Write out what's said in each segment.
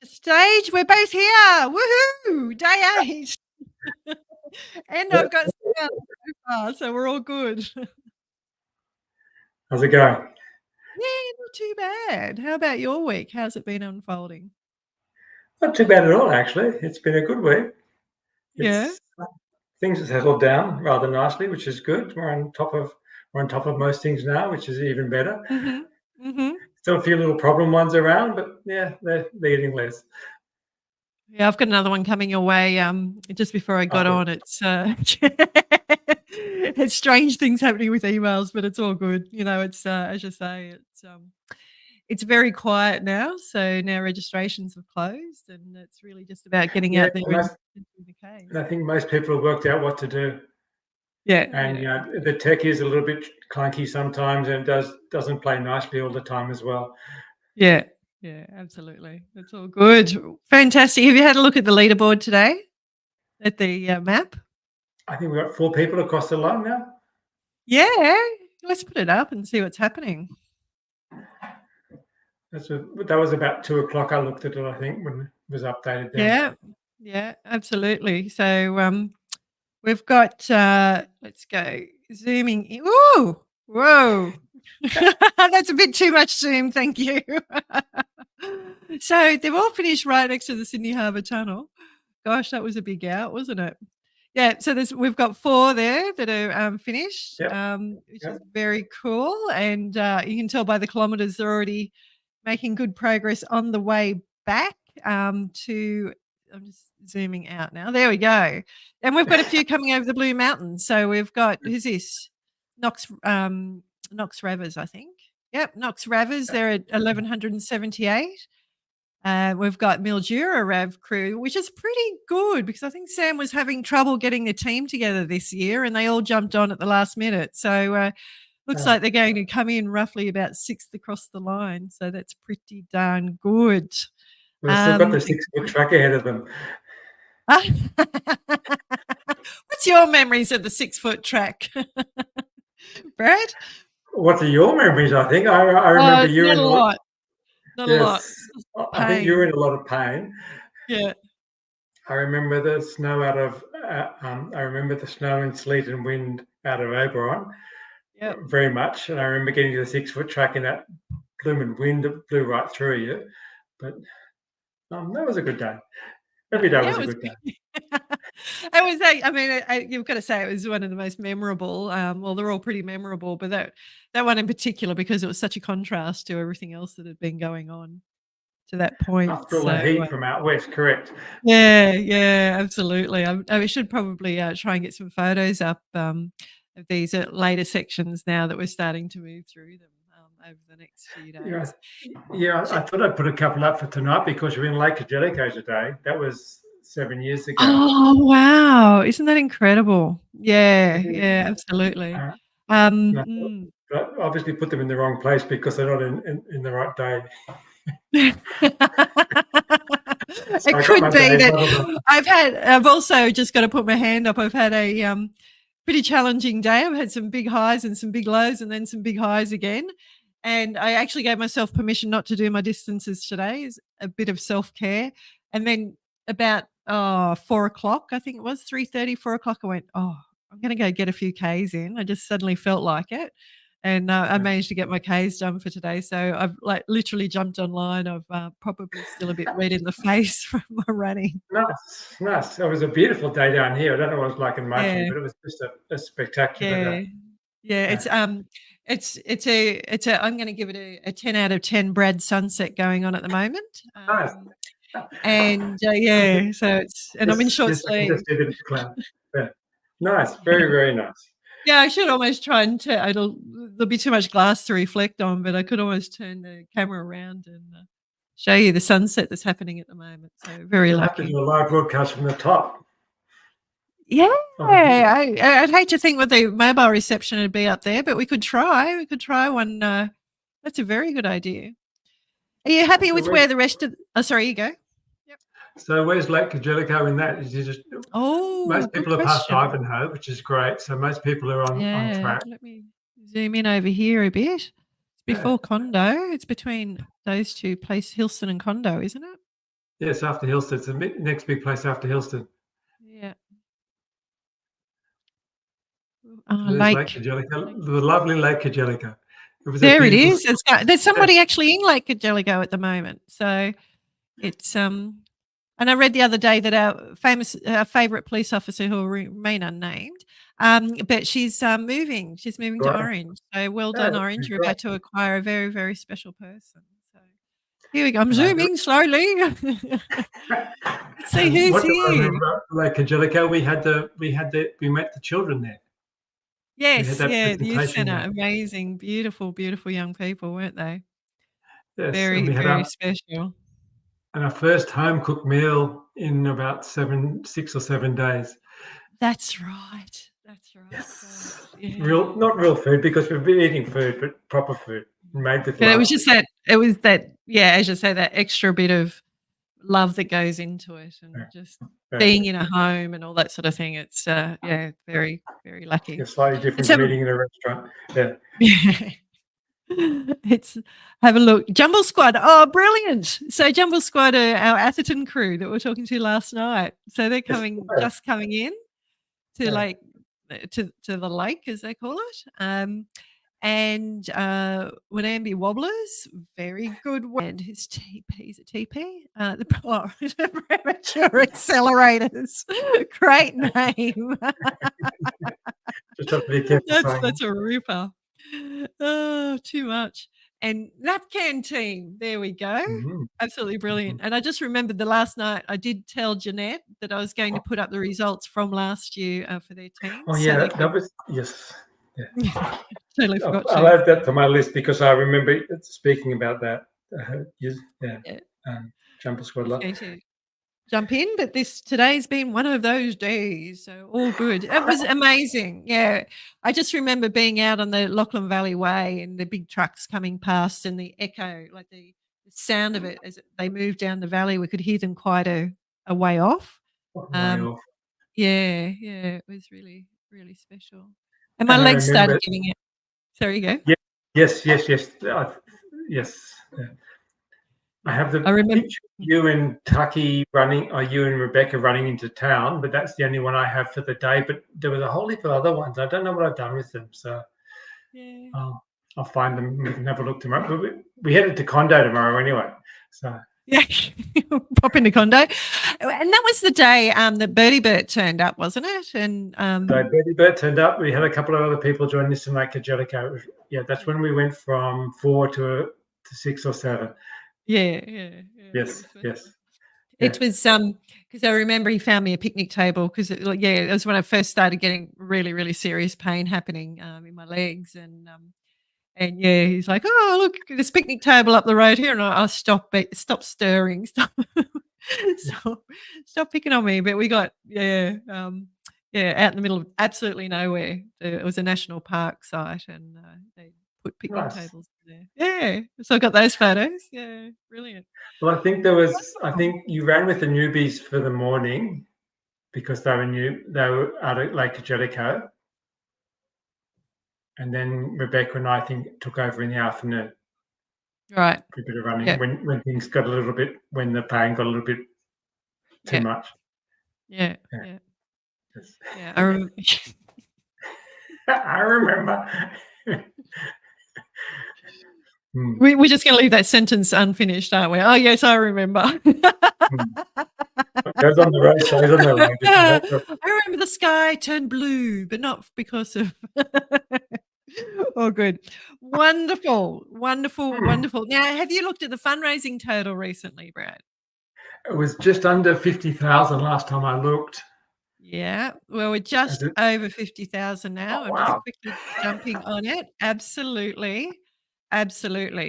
Stage, we're both here. Woohoo! Day 8. And Yeah. I've got sound so far, so we're all good. How's it going? Yeah, not too bad. How about your week? How's it been unfolding? Not too bad at all, actually. It's been a good week. Yeah. It's things have settled down rather nicely, which is good. We're on top of most things now, which is even better. Mhm. Mhm. Still a few little problem ones around, but yeah, they're getting less. Yeah, I've got another one coming your way, just before I got Okay. on. It's strange things happening with emails, but it's all good. It's, as you say, it's very quiet now, so now registrations have closed, and it's really just about getting Yeah, out there and most, doing the case. and I think most people have worked out what to do. Yeah, And yeah, the tech is a little bit clunky sometimes, and doesn't play nicely all the time as well. yeah, yeah, absolutely. It's all good. Fantastic. Have you had a look at the leaderboard today? At the, map? I think we've got 4 people across the line now. Yeah, let's put it up and see what's happening. That was about 2 o'clock. I looked at it, I think, when it was updated then. Yeah, yeah, absolutely. So, we've got, let's go zooming in. Ooh, whoa. That's a bit too much zoom, thank you. So they've all finished right next to the Sydney Harbour Tunnel. Gosh, that was a big out, wasn't it? Yeah, so we've got 4 there that are, finished, Yep, which is yep. very cool, and, you can tell by the kilometres they're already making good progress on the way back, to I'm just zooming out now. There we go. And we've got a few coming over the Blue Mountains. So we've got who's this? Knox Ravers, I think. Yep, Knox Ravers. They're at 1178. We've got Mildura Rav Crew, which is pretty good because I think Sam was having trouble getting the team together this year, and they all jumped on at the last minute. So looks Uh, like they're going to come in roughly about 6th across the line. So that's pretty darn good. we've still got the Um, 6 foot track ahead of them. What's your memories of the 6-foot track, Brad? What are your memories? I think I remember Oh, you not in a a lot. lot. Not a lot. Yes, Just I think you were in pain. a lot of pain. Yeah. I remember the snow out of. I remember the snow and sleet and wind out of Oberon Yep. very much, and I remember getting to the 6 foot track and that blooming wind that blew right through you. But that was a good day. Every day Yeah, was it a was good day. I was like, I mean, you've got to say it was one of the most memorable. Well, they're all pretty memorable, but that one in particular because it was such a contrast to everything else that had been going on to that point. After all So the heat from out west, correct? yeah, yeah, absolutely. I should probably try and get some photos up of these later sections now that we're starting to move through them over the next few Yeah, days. yeah. I thought I'd put a couple up for tonight because you're in Lake Angelico today. That was 7 years ago. Oh, wow. Isn't that incredible? Yeah, It is. yeah, absolutely. Uh, Um, no, mm. but obviously put them in the wrong place because they're not in the right day. So It I got could my be days that muddled up. I've also just gotta put my hand up. I've had a, pretty challenging day. I've had some big highs and some big lows and then some big highs again, and I actually gave myself permission not to do my distances today as a bit of self-care, and then about, 4 o'clock, I think it was, 3:30, 4 o'clock, I went, "Oh, I'm gonna go get a few Ks in." I just suddenly felt like it, and, I Yeah. managed to get my Ks done for today, so I've, like, literally jumped online. I've, probably still a bit red in the face from my running. Nice, nice. It was a beautiful day down here. I don't know what it's like in Murphy, Yeah, but it was just a spectacular yeah. day. Yeah, Yeah. it's a I'm gonna give it a 10 out of 10 Brad sunset going on at the moment. Nice. And, I yeah, so I'm in short I can sleeves. just see the cloud. Yeah. Nice. Very, very nice. Yeah, I should almost try and there'll be too much glass to reflect on, but I could almost turn the camera around and, show you the sunset that's happening at the moment, so very You'll have to lucky. do a live broadcast from the top Yeah, of the hill. I'd hate to think what the mobile reception would be up there, but we could try. We could try one, that's a very good idea. Are you happy So with where's where the rest of oh, sorry, you go. Yep. so where's Lake Angelico in that? Is it just Oh, most good people are past question. Ivanhoe, which is great. So most people are on Yeah, track. let me zoom in over here a bit. It's Yeah. before Condo. It's between those 2 places, Hilston and Condo, isn't it? Yes, after Hillstead. It's the next big place after Hillstead. Yeah. There's Lake Lake. Angelica, the lovely Lake Angelica. It was a There it beautiful. is. There's somebody actually in Lake Angelico at the moment. So it's and I read the other day that our favourite police officer, who will remain unnamed, but she's moving. She's moving to Right. Orange. So well Yeah, done, that'd Orange. be You're great. about to acquire a very, very special person. So here we go. I'm And I do- zooming slowly. Let's see who's what do I here. remember about Lake Angelica? We met the children there. Yes, that yeah, the youth presentation centre. there. Amazing, beautiful, beautiful young people, weren't they? Yes, and Very, we had very special. our first home cooked meal in about 6 or 7 days. That's right. That's right. Yes, Yeah. not real food because we've been eating food, but proper food made with But it love. was just that it was that, yeah, as you say, that extra bit of love that goes into it and Yeah. just Yeah. being in a home and all that sort of thing. It's yeah, very, very lucky. It's slightly different It's from eating in a restaurant. Yeah. yeah. It's have a look. Jumble Squad. Oh, brilliant. So Jumble Squad are our Atherton crew that we were talking to last night. So they're just coming in to Yeah. like to the lake, as they call it. And Wanambi Wobblers, very good one. And his TP, is it TP? The Premature Accelerators. Great name. Just have to be careful saying. That's a ripper. Oh, too much. And Napcan team, there we go. Mhm. Absolutely brilliant. And I just remembered the last night I did tell Jeanette that I was going to put up the results from last year for their team. Oh so yeah, they that was yes. Yeah. totally forgot I'll to. add that to my list because I remember speaking about that. Yeah, Yeah, Jumper Squad. was going to jump in, but today's been one of those days, so all good. It was amazing. Yeah, I just remember being out on the Lachlan Valley Way and the big trucks coming past and the echo, like the sound of it as they moved down the valley. We could hear them quite a way off. Way off. Yeah, it was really, really special. And my And I legs started remember- giving it. Sorry, you go. Yes. Yes. Yeah. I have the I remember. picture of you and Tucky running, or you and Rebecca running into town, but that's the only one I have for the day. But there was a whole heap of other ones. I don't know what I've done with them, so Yeah. I'll find them and have a look tomorrow. But we headed to Condo tomorrow anyway, so. Yeah, pop into Condo. And that was the day that Bertie Bert turned up, wasn't it? And So Bertie Bert turned up. We had a couple of other people join us in Lake Angelica. Yeah, that's when we went from 4 to 6 or 7. yeah. Yes. It was because I remember he found me a picnic table because it was when I first started getting really, really serious pain happening in my legs and yeah, he's like, oh look, this picnic table up the road here, and I stop stirring, stop picking on me. But we got out in the middle of absolutely nowhere. It was a national park site, and they put picnic tables there. Yeah, so I got those photos. Yeah, brilliant. Well, I think you ran with the newbies for the morning because they were out at Lake Angelico. And then Rebecca and I think took over in the afternoon. Right. For a bit of running. Yeah. When things got when the pain got a little bit too much. Yeah. Yes. Yeah. I remember. I remember. We're just going to leave that sentence unfinished, aren't we? Oh, yes, I remember. Goes on the road, stays on the road. I remember the sky turned blue, but not because of. Oh, good. Wonderful. Now, have you looked at the fundraising total recently, Brad? It was just under 50,000 last time I looked. Yeah. Well, we're just over 50,000 now. Oh, I'm just quickly jumping on it. Absolutely.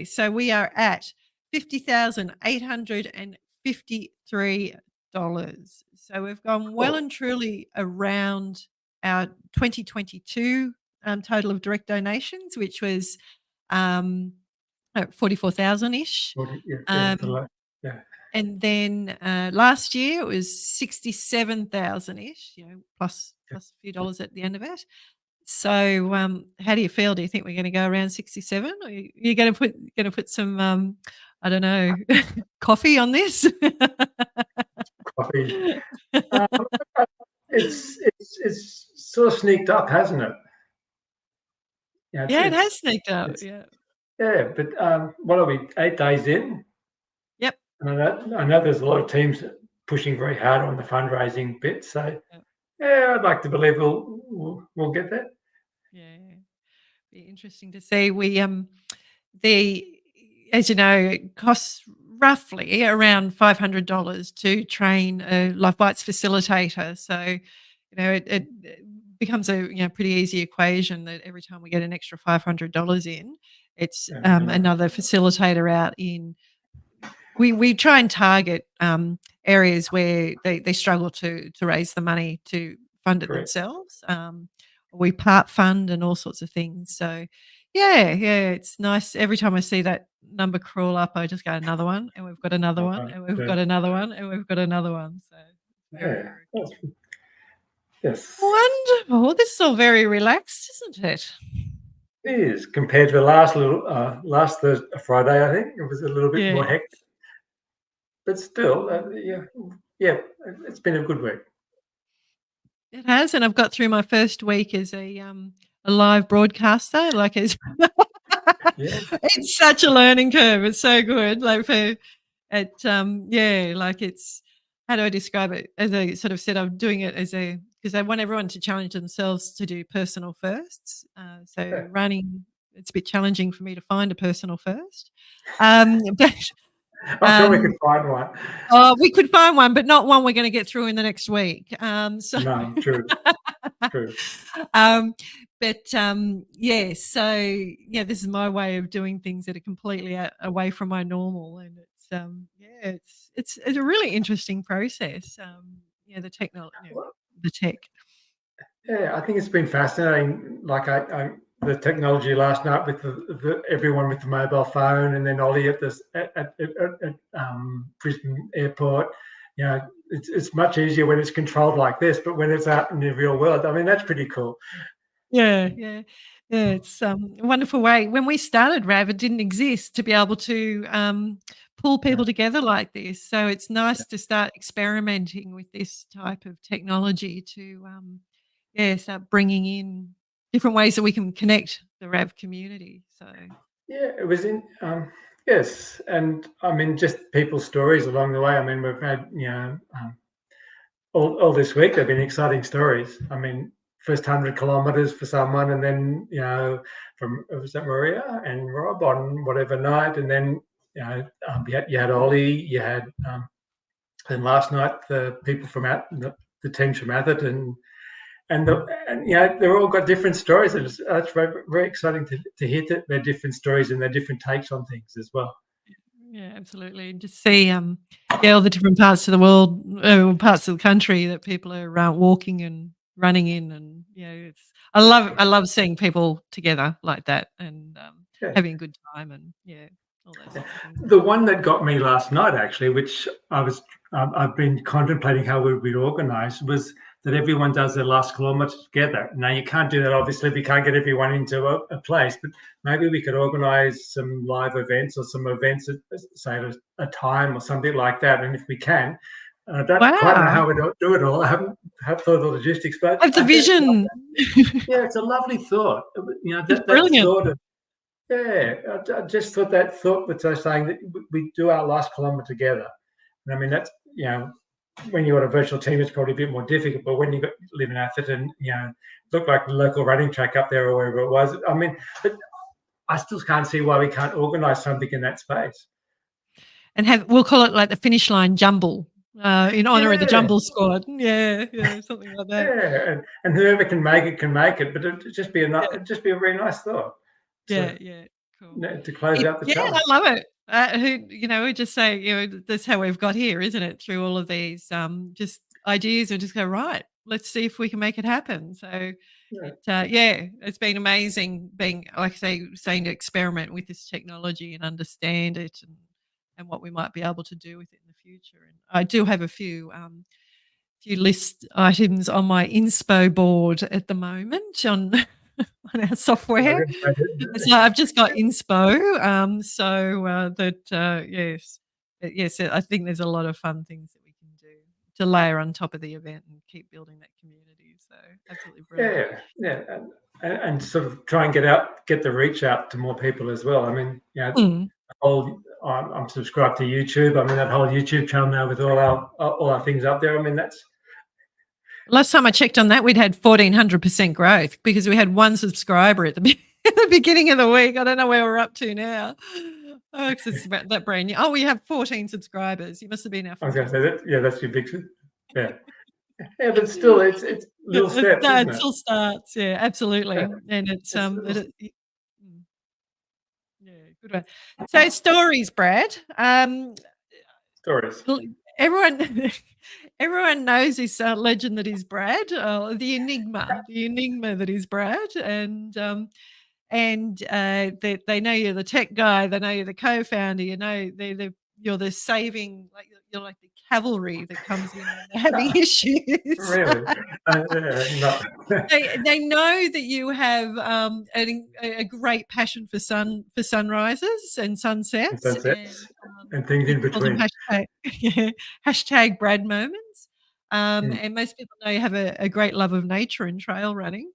So we are at $50,853. So we've gone well and truly around our 2022 total of direct donations, which was 44,000-ish. Yeah. And then last year it was 67,000-ish, plus a few dollars at the end of it. So how do you feel? Do you think we're going to go around 67, or you're going to put some I don't know, coffee on this? Coffee. Um, it's sort of sneaked up, hasn't it? Yeah, Yeah, it has sneaked up, it's yeah. yeah, but what are we? 8 days in, Yep, and I know there's a lot of teams pushing very hard on the fundraising bit. So yep, yeah, I'd like to believe we'll get there. yeah. Be interesting to see. The as you know, it costs roughly around $500 to train a Life Bites facilitator. So, it becomes a pretty easy equation that every time we get an extra $500 in, it's Yeah, another facilitator out in. We try and target areas where they struggle to raise the money to fund it correct. themselves. We part fund and all sorts of things. So yeah, it's nice. Every time I see that number crawl up, I just go another one, and we've got another one, and we've Yeah, got another one, and we've got another one. So very, yeah, very yes. wonderful. This is all very relaxed, isn't it? It is compared to the last Friday. I think it was a little bit more Yeah. hectic, but still, yeah, it's been a good week. It has, and I've got through my first week as a live broadcaster. Like Yeah, it's such a learning curve. It's so good. Like like it's how do I describe it? As I sort of said, I'm doing it as a because I want everyone to challenge themselves to do personal firsts. So yeah. running, it's a bit challenging for me to find a personal first. But I'm sure we could um, find one. we could find one, but not one we're going to get through in the next week. So. No, true, true. um, yeah, so yeah, this is my way of doing things that are completely away from my normal, and it's a really interesting process. The technology, the tech. Yeah, I think it's been fascinating. Like the technology last night with everyone with the mobile phone, and then Ollie at this at Brisbane Airport. You know, it's much easier when it's controlled like this, but when it's out in the real world, I mean, that's pretty cool. Yeah. It's a wonderful way. When we started RAV, it didn't exist to be able to pull Yeah, people together like this. So it's nice to start experimenting with this type of technology to, start bringing in different ways that we can connect the RAV community. So, yeah, it was in. Yes, and I mean, just people's stories along the way. I mean, we've had all this week there've been exciting stories. I mean, first 100 kilometers for someone, and then from was that Maria and Rob on whatever night, and then you had Ollie, you had and last night the people from the teams from Atherton, and they've all got different stories, and it's very, very exciting to hear their different stories and their different takes on things as well. yeah, absolutely. And just see, all the different parts of the world, parts of the country that people are walking and running in, and I love seeing people together like that and Yeah. having a good time, and all those sorts of things. The one that got me last night, actually, which I've been contemplating how we'd organise, was that everyone does their last kilometre together. Now you can't do that, obviously. We can't get everyone into a place, but maybe we could organise some live events or some events at say at a time or something like that. And if we can, I don't quite know Wow, how we do it all. I haven't thought of the logistics, but have the I think vision. yeah, it's a lovely thought. It's That brilliant. thought of yeah, I just thought that thought with us saying that we do our last kilometre together. And I mean, that's, when you've got a virtual team, it's probably a bit more difficult. But when you live in Atherton, look like the local running track up there or wherever it was. I mean, but I still can't see why we can't organise something in that space. And we'll call it like the finish line jumble, in honor of the Yeah, jumble squad. Yeah, something like that. yeah, and whoever can make it can make it. But it'd just be Yeah, just be a very nice thought to yeah, cool. to close out the I challenge. love it. We just say, that's how we've got here, isn't it? Through all of these just ideas, and just go, right, let's see if we can make it happen. So Yeah, it's been amazing being, like I say, saying to experiment with this technology and understand it, and what we might be able to do with it in the future. And I do have a few list items on my inspo board at the moment on on our software. So I've just got inspo, yes. Yes, I think there's a lot of fun things that we can do to layer on top of the event and keep building that community, so absolutely brilliant. And sort of try and get the reach out to more people as well. I mean, Mm. I'm subscribed to YouTube. I mean, that whole YouTube channel now with all our things up there. I mean, that's Last time I checked on that, we'd had 1,400% growth because we had 1 subscriber at the at the beginning of the week. I don't know where we're up to now. Oh, 'cause it's about that brand new. Oh, we have 14 subscribers. You must have been our I was going to 14th. say that. Yeah, that's your big. Yeah, yeah, but still, it's little steps, No, isn't it it? still starts. Yeah, absolutely. Yeah, And it's, it's little mm, yeah, good one. So stories, Brad. stories. Well, everyone everyone knows this, legend that is Brad, the enigma that is Brad, they know you're the tech guy, they know you're the co-founder, you know you're the saving, like you're like the cavalry that comes in when they're having issues. Really? No. They know that you have a great passion for sunrises and And sunsets, sunsets and things you in call them between. yeah, hashtag Brad moments. Mm. And most people know you have a great love of nature and trail running.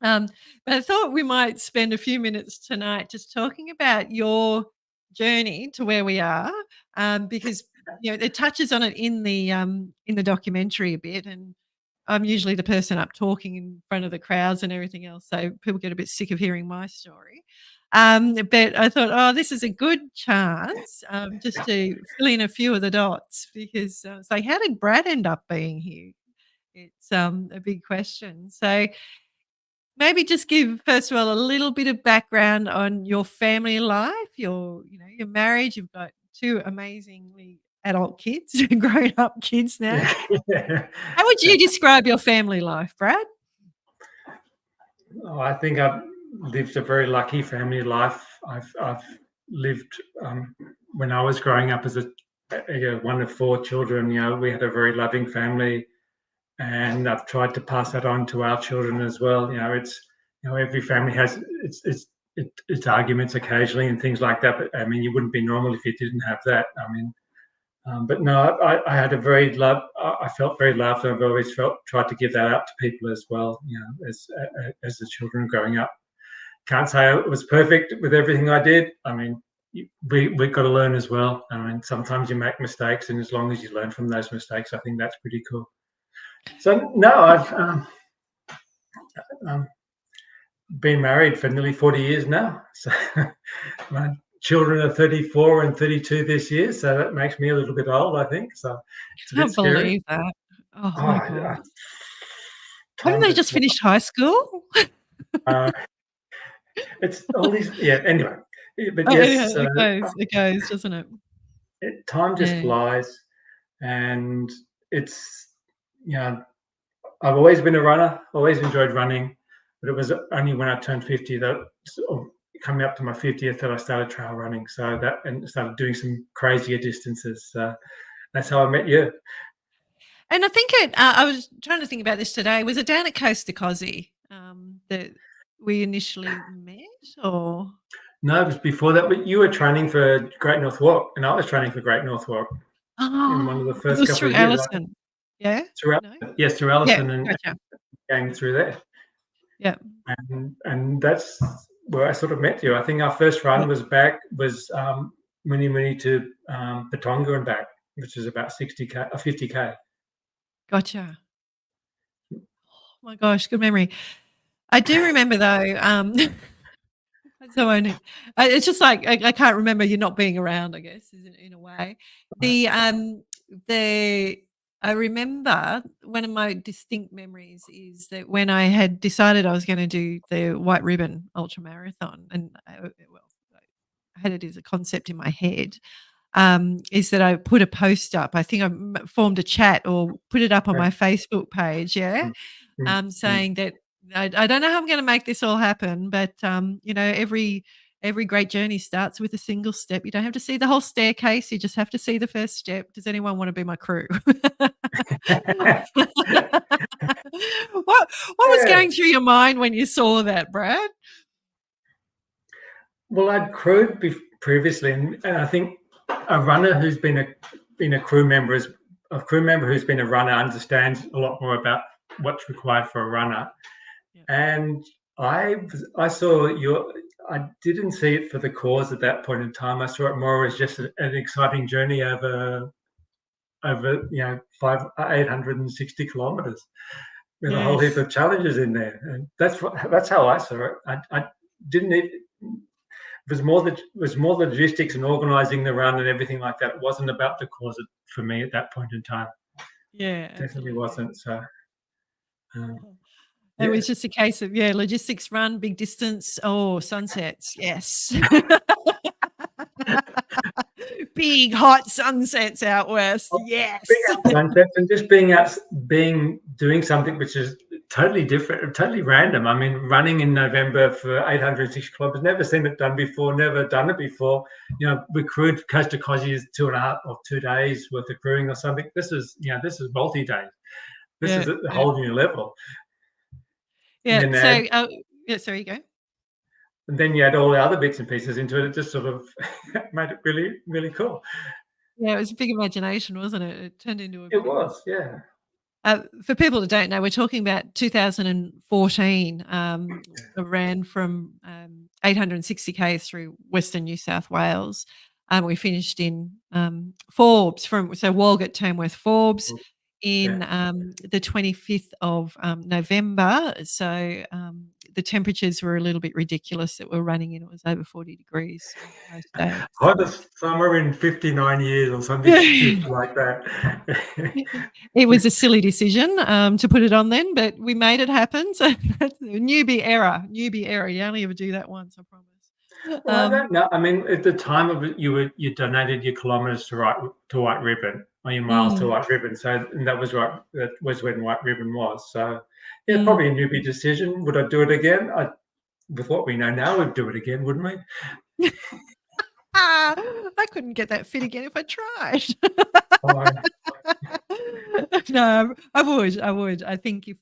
Um, but I thought we might spend a few minutes tonight just talking about your journey to where we are, because it touches on it in the documentary a bit, and I'm usually the person up talking in front of the crowds and everything else, so people get a bit sick of hearing my story. But I thought, oh, this is a good chance just to fill in a few of the dots because it's like, how did Brad end up being here? It's a big question. So maybe just give, first of all, a little bit of background on your family life. You're married. You've got 2 amazingly adult kids, grown up kids now. Yeah. How would you describe your family life, Brad? Oh, I think I've lived a very lucky family life. I've lived when I was growing up as a one of 4 children. We had a very loving family, and I've tried to pass that on to our children as well. Every family has its arguments occasionally and things like that. But I mean, you wouldn't be normal if you didn't have that. I mean, but no, I had a very love. I felt very loved, and I've always tried to give that out to people as well. As the children are growing up, can't say it was perfect with everything I did. I mean, we've got to learn as well. I mean, sometimes you make mistakes, and as long as you learn from those mistakes, I think that's pretty cool. So no, I've been married for nearly 40 years now. So my children are 34 and 32 this year, so that makes me a little bit old, I think. So it's a I bit can't scary. believe that. Oh my Oh, god! Haven't time they just finished high school? it's all these. Yeah. Anyway, but Oh, yes, it goes, doesn't it? time just Yeah. flies, and it's I've always been a runner, always enjoyed running, but it was only when I turned 50 that coming up to my 50th that I started trail running. So and started doing some crazier distances. That's how I met you. And I think I was trying to think about this today. Was it down at Coast to Cozzy that we initially met, or? No, it was before that. But you were training for Great North Walk, and I was training for Great North Walk in one of the Oh, it first was couple through of years. Allison. Yeah? Through No? yes, through Yeah, Allison and gotcha. going through there. Yeah. And that's where I sort of met you. I think our first run was Muni to Patonga and back, which is about 60k or 50k. Gotcha. Oh my gosh, good memory. I do remember though, so it's just like I can't remember you not being around, I guess, in a way. The I remember one of my distinct memories is that when I had decided I was going to do the White Ribbon Ultra Marathon, and I had it as a concept in my head, is that I put a post up. I think I formed a chat or put it up on my Facebook page, yeah, saying that I don't know how I'm going to make this all happen, but every every great journey starts with a single step. You don't have to see the whole staircase. You just have to see the first step. Does anyone want to be my crew? What was Yeah. going through your mind when you saw that, Brad? Well, I'd crewed previously, and I think a runner who's been a crew member who's been a runner understands a lot more about what's required for a runner. Yeah. And I saw I didn't see it for the cause at that point in time. I saw it more as just an exciting journey over 860 kilometers with a whole heap Yes. of challenges in there, and that's how I saw it. I didn't. It was more the logistics and organising the run and everything like that. It wasn't about the cause for me at that point in time. Yeah, Definitely absolutely. wasn't. So. It was just a case of, logistics, run, big distance. Oh, sunsets. Yes. Big hot sunsets out west. Yes. Big sunsets and just doing something which is totally different, totally random. I mean, running in November for 860 kilometers, never seen it done before, never done it before. We crewed Coast to Cozzies 2.5 or 2 days worth of crewing or something. This is multi-days. This is a whole new level. Yeah. And sorry, go. And then you add all the other bits and pieces into it. It just sort of made it really, really cool. Yeah, it was a big imagination, wasn't it? It turned into a. It was, yeah. For people that don't know, we're talking about 2014. It ran from 860 k's through Western New South Wales. We finished in Forbes, Walgett, Tamworth, Forbes in the 25th of November. So the temperatures were a little bit ridiculous that we're running in. It was over 40 degrees most days. Hottest summer in 59 years or something like that. It was a silly decision to put it on then, but we made it happen. So that's a newbie error. You only ever do that once, I promise. Well, I don't know. I mean, at the time of it, you donated your kilometres to White Ribbon, or your miles to White Ribbon. So, and that was right. That was when White Ribbon was. So, yeah, probably a newbie decision. Would I do it again? With what we know now, we'd do it again, wouldn't we? I couldn't get that fit again if I tried. No, I would. I think if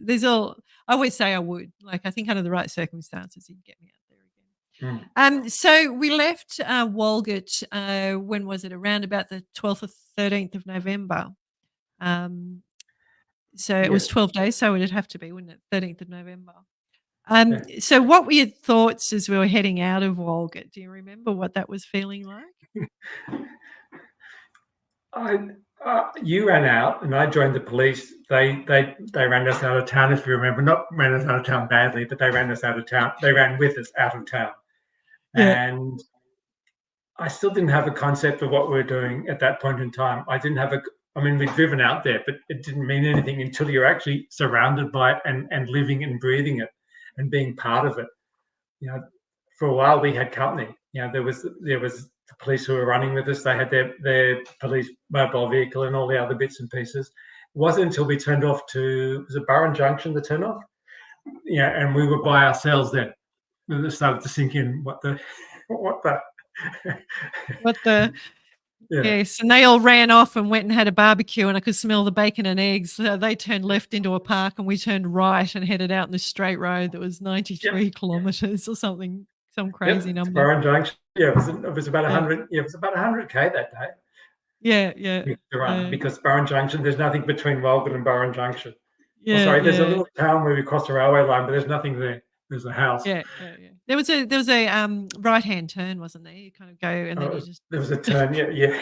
there's all. I always say I would. Like, I think under the right circumstances, you'd get me out there again. So we left Walgett. When was it? Around about the 12th or 13th of November. So it was 12 days. So it'd have to be, wouldn't it? 13th of November. So what were your thoughts as we were heading out of Walgett? Do you remember what that was feeling like? You ran out and I joined the police. They ran us out of town, if you remember. Not ran us out of town badly, but they ran us out of town. They ran with us out of town. Yeah. And I still didn't have a concept of what we were doing at that point in time. We'd driven out there, but it didn't mean anything until you're actually surrounded by it and living and breathing it and being part of it. For a while we had company. There was the police who were running with us. They had their police mobile vehicle and all the other bits and pieces. It wasn't until we turned off was it Burren Junction, the turn off? Yeah, and we were by ourselves then. And it started to sink in what the Yes, and they all ran off and went and had a barbecue, and I could smell the bacon and eggs. So they turned left into a park and we turned right and headed out in the straight road that was 93 kilometres or something, some crazy number. Burren Junction. Yeah, it was about 100. Yeah, it was about 100k that day. Yeah. To run, because Burren Junction, there's nothing between Walgett and Burren Junction. Yeah, there's a little town where we crossed the railway line, but there's nothing there. There's a house. Yeah. There was a right hand turn, wasn't there? You kind of go and then there was a turn. Yeah.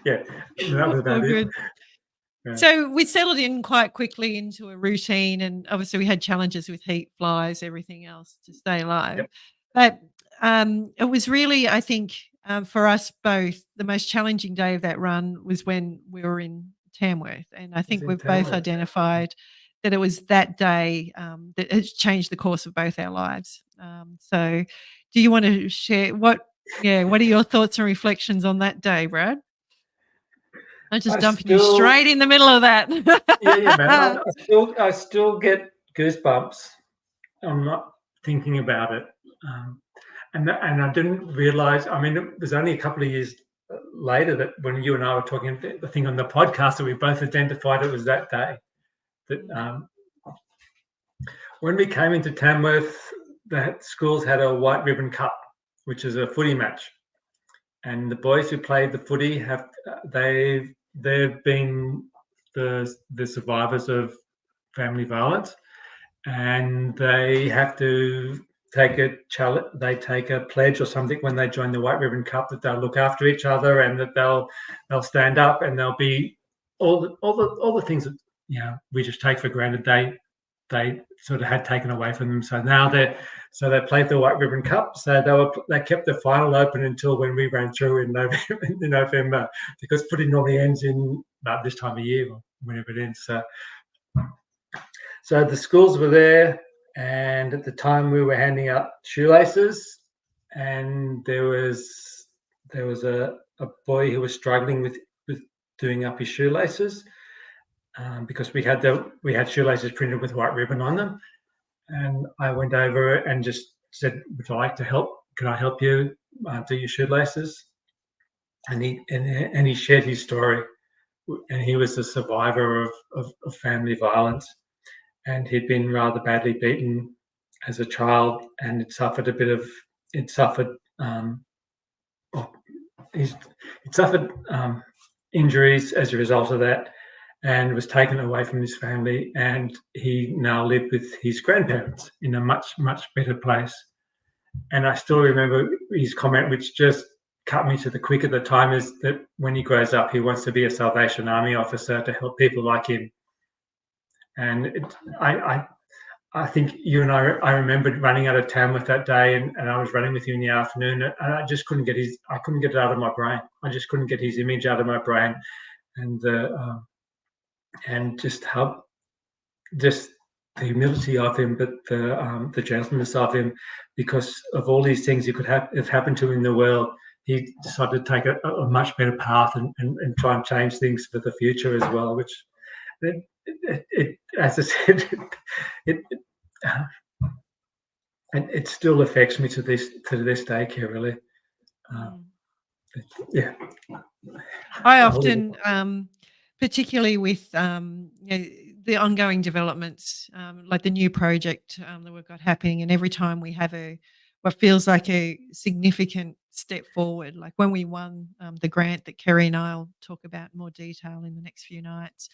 That was about it. Yeah. So we settled in quite quickly into a routine, and obviously we had challenges with heat, flies, everything else to stay alive. Yep. But it was really, I think, for us both, the most challenging day of that run was when we were in Tamworth, and I think we've both identified that it was that day that has changed the course of both our lives. So do you want to share what are your thoughts and reflections on that day, Brad? I'm just dumping you straight in the middle of that. Yeah, man. I still get goosebumps. I'm not thinking about it. And I didn't realise. I mean, it was only a couple of years later that when you and I were talking, the thing on the podcast, that we both identified it was that day. That when we came into Tamworth, the schools had a White Ribbon Cup, which is a footy match, and the boys who played the footy they've been the survivors of family violence, and they have to take a challenge. They take a pledge or something when they join the White Ribbon Cup that they'll look after each other and that they'll stand up, and they'll be all the things that we just take for granted. They sort of had taken away from them. So now they played the White Ribbon Cup. So they kept the final open until when we ran through in November, because footy normally ends in about this time of year or whenever it ends. So the schools were there, and at the time we were handing out shoelaces, and there was a boy who was struggling with doing up his shoelaces. Because we had shoelaces printed with white ribbon on them, and I went over and just said, "Would you like to help? Can I help you do your shoelaces?" And he shared his story, and he was a survivor of family violence, and he'd been rather badly beaten as a child, and it suffered injuries as a result of that, and was taken away from his family, and he now lived with his grandparents in a much, much better place. And I still remember his comment, which just cut me to the quick at the time, is that when he grows up, he wants to be a Salvation Army officer to help people like him. And I think you and I remembered running out of Tamworth that day, and I was running with you in the afternoon, and I just couldn't get it out of my brain. I just couldn't get his image out of my brain, and just the humility of him, but the gentleness of him, because of all these things that could have happened to him in the world, he decided to take a much better path and try and change things for the future as well. Which, it as I said, it still affects me to this day, Kirrily. Yeah, I often, particularly with the ongoing developments, like the new project that we've got happening, and every time we have what feels like a significant step forward, like when we won the grant that Kerry and I'll talk about in more detail in the next few nights.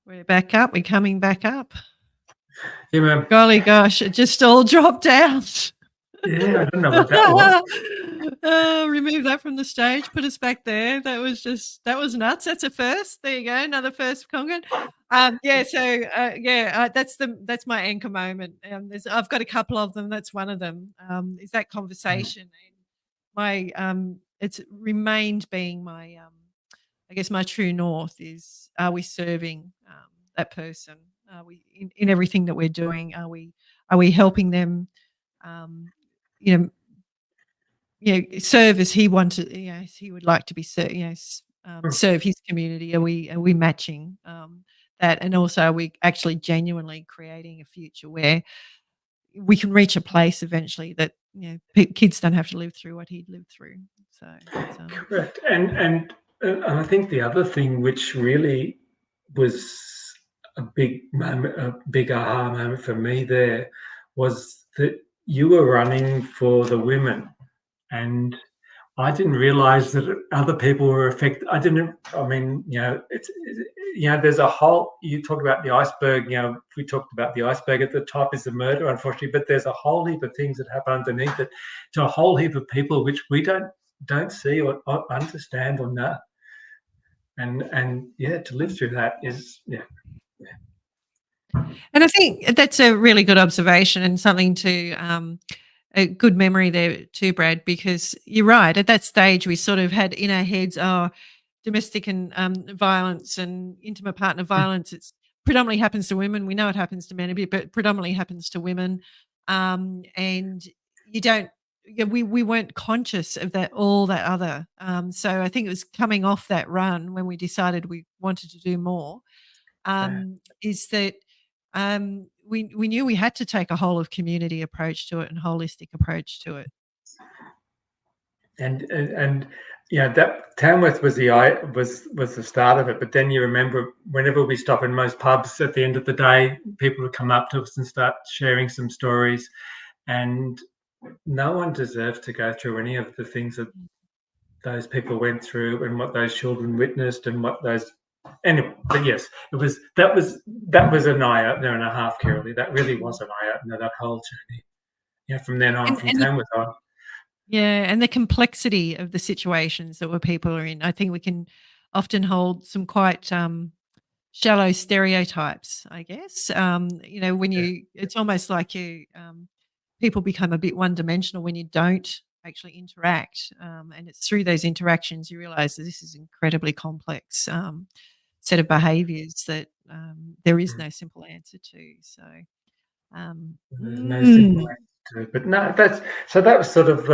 We're back up. We're coming back up. Yeah, ma'am. Golly gosh, it just all dropped out. Yeah, I don't know what that was. Remove that from the stage. Put us back there. That was nuts. That's a first. There you go. Another first, Congan. That's my anchor moment. I've got a couple of them. That's one of them. Is that conversation. And it's remained being my I guess my true north is, are we serving that person? Are we in everything that we're doing? Are we helping them? Serve as he wanted. As he would like to be served. Serve his community. Are we matching that? And also, are we actually genuinely creating a future where we can reach a place eventually that kids don't have to live through what he'd lived through. So correct. And I think the other thing which really was a big moment, a big aha moment for me there, was that you were running for the women, and I didn't realise that other people were affected. There's a whole. You talk about the iceberg. We talked about the iceberg. At the top is the murder, unfortunately, but there's a whole heap of things that happen underneath it, to a whole heap of people which we don't see or understand or know. And to live through that is And I think that's a really good observation, and something to a good memory there too, Brad, because you're right. At that stage, we sort of had in our heads, oh, domestic and violence and intimate partner Mm, violence. It's predominantly happens to women. We know it happens to men a bit, but predominantly happens to women. And you don't. Yeah, we weren't conscious of that all that other. So I think it was coming off that run when we decided we wanted to do more. yeah. Is that we knew we had to take a whole of community approach to it and holistic approach to it. And yeah, that Tamworth was the start of it. But then you remember, whenever we stop in most pubs at the end of the day, people would come up to us and start sharing some stories, and no one deserved to go through any of the things that those people went through and what those children witnessed and what those anyway. But yes, that was an eye opener and a half, Carolee. That really was an eye opener, that whole journey. Yeah, from then on, from And the Tamworth on. Yeah, and the complexity of the situations that where people are in. I think we can often hold some quite shallow stereotypes, I guess. When Yeah. it's almost like people become a bit one dimensional when you don't actually interact. And it's through those interactions you realize that this is incredibly complex set of behaviors that there is Mm. no simple answer to. So, There's no simple answer to it. But no, that was sort of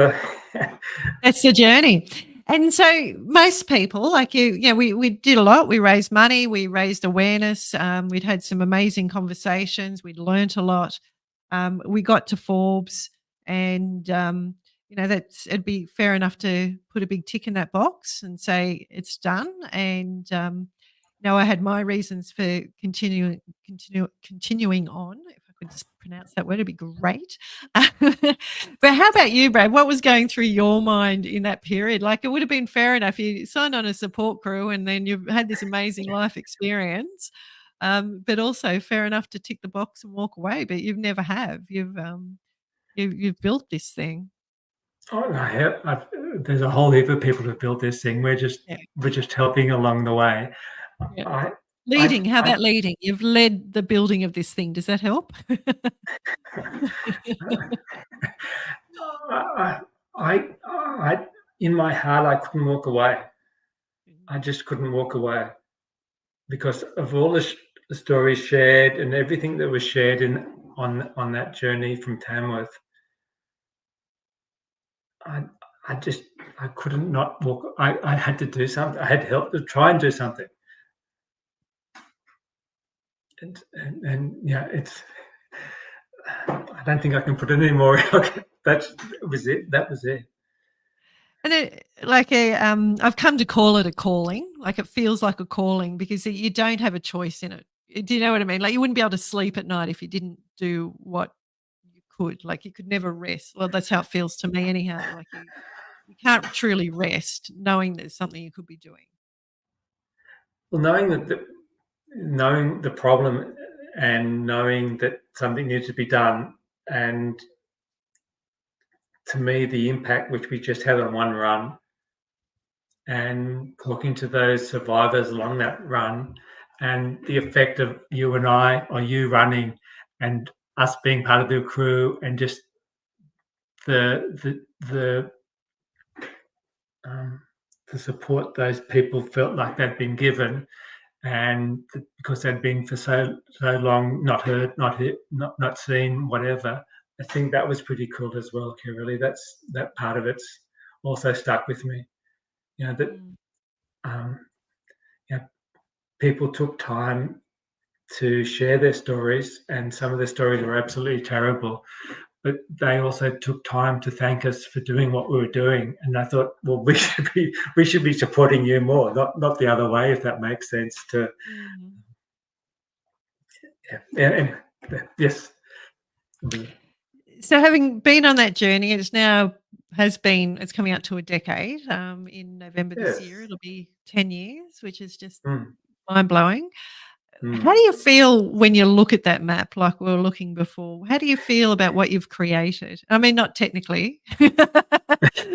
that's the journey. And so most people, like you, we did a lot. We raised money, we raised awareness. We'd had some amazing conversations. We'd learnt a lot. We got to Forbes, and it'd be fair enough to put a big tick in that box and say it's done. And I had my reasons for continuing on. If I could just pronounce that word, it'd be great. But how about you, Brad? What was going through your mind in that period? Like, it would have been fair enough you signed on a support crew and then you've had this amazing life experience, but also fair enough to tick the box and walk away. But you've never have. You've built this thing. oh, no, there's a whole heap of people who built this thing. Yeah, We're just helping along the way. yeah. I I Leading, how I about leading? You've led the building of this thing. Does that help? I, I, in my heart, I couldn't walk away. I just couldn't walk away because of all the stories shared and everything that was shared on that journey from Tamworth. I, I couldn't not walk. I had to do something. I had to help to try and do something. And yeah, it's. I don't think I can put it any more. That was it. That was it. And I've come to call it a calling. Like, it feels like a calling because you don't have a choice in it. Do you know what I mean? Like, you wouldn't be able to sleep at night if you didn't do what you could. Like, you could never rest. Well, that's how it feels to me anyhow. Like, you can't truly rest knowing there's something you could be doing. Well, knowing the problem and knowing that something needs to be done, and to me, the impact which we just had on one run, and talking to those survivors along that run, and the effect of you and I, or you running, and us being part of the crew, and just the um, the support those people felt like they'd been given, and because they'd been for so long not heard, not seen, whatever. I think that was pretty cool as well, Kirili. That part of it's also stuck with me. You know that Mm. um, you know, people took time to share their stories, and some of the stories were absolutely terrible. But they also took time to thank us for doing what we were doing. And I thought, well, we should be supporting you more, not the other way, if that makes sense. To Mm. yeah, and yes, So, having been on that journey, it's coming out to a decade. In November this year, yes, it'll be 10 years, which is just mm, mind blowing. How mm. do you feel when you look at that map like we were looking before? How do you feel about what you've created? I mean, not technically.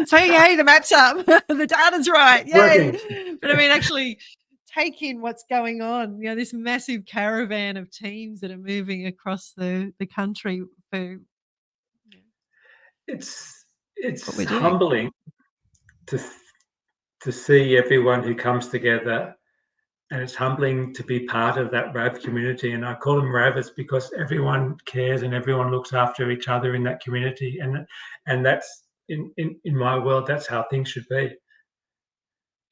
So, yay, the map's up. The data's right. Working. Yay. But I mean, actually take in what's going on. This massive caravan of teams that are moving across the country for it's what we're doing. humbling to see everyone who comes together, and it's humbling to be part of that RAV community. And I call them RAVers because everyone cares and everyone looks after each other in that community, and that's in my world, that's how things should be.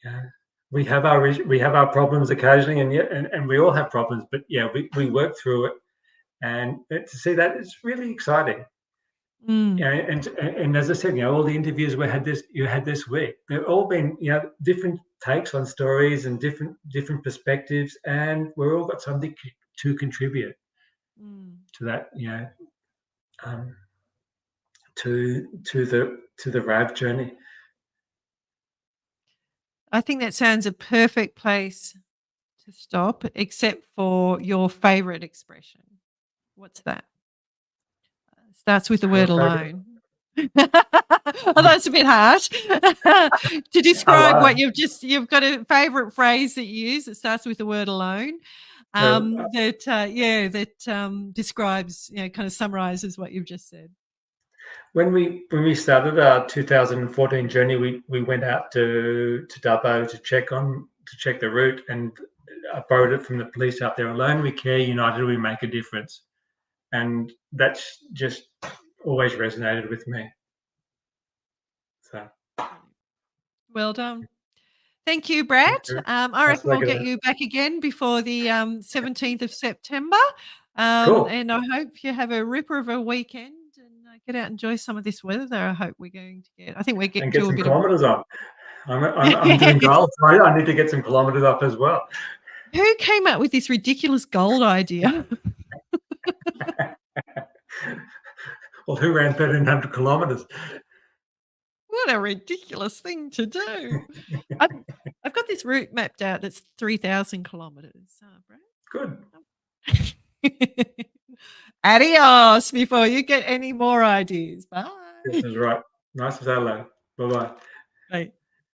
Yeah, we have our problems occasionally, and we all have problems, but yeah, we work through it, and to see that, it's really exciting. Mm. Yeah, and as I said, all the interviews you had this week, they've all been different takes on stories and different perspectives, and we've all got something to contribute to that, to the RAV journey. I think that sounds a perfect place to stop, except for your favorite expression. What's that? Starts with the word alone. Oh, that's a bit harsh. To describe what you've got a favorite phrase that you use that starts with the word alone. That describes, kind of summarizes what you've just said. When we started our 2014 journey, we went out to Dubbo to check the route, and I borrowed it from the police out there. Alone we care, united we make a difference, and that's just always resonated with me. So, well done. Thank you, Brad. I reckon we'll get you back again before the 17th of September. Cool. And I hope you have a ripper of a weekend and get out and enjoy some of this weather that I hope we're going to get. I think we're getting and get to a some bit kilometres up. I'm doing gold, so I need to get some kilometres up as well. Who came up with this ridiculous gold idea? Well, who ran 1,300 kilometres? What a ridiculous thing to do. I've got this route mapped out that's 3,000 kilometres, Brad. Good. Adios before you get any more ideas. Bye. This is right. Nice to say hello. Bye-bye. Bye.